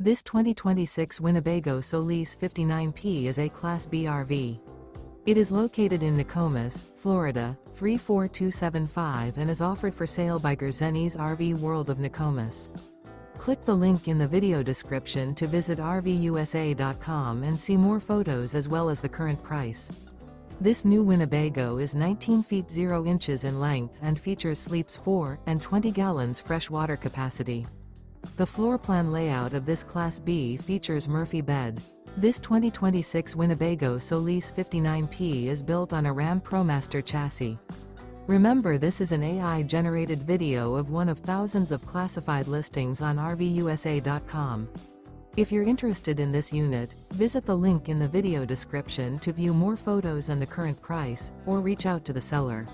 This 2026 Winnebago Solis 59P is a Class B RV. It is located in Nokomis, Florida, 34275 and is offered for sale by Gerzeny's RV World of Nokomis. Click the link in the video description to visit RVUSA.com and see more photos as well as the current price. This new Winnebago is 19 feet 0 inches in length and features sleeps 4 and 20 gallons fresh water capacity. The floor plan layout of this Class B features Murphy bed. This 2026 Winnebago Solis 59P is built on a Ram ProMaster chassis. Remember, this is an AI-generated video of one of thousands of classified listings on RVUSA.com. If you're interested in this unit, visit the link in the video description to view more photos and the current price, or reach out to the seller.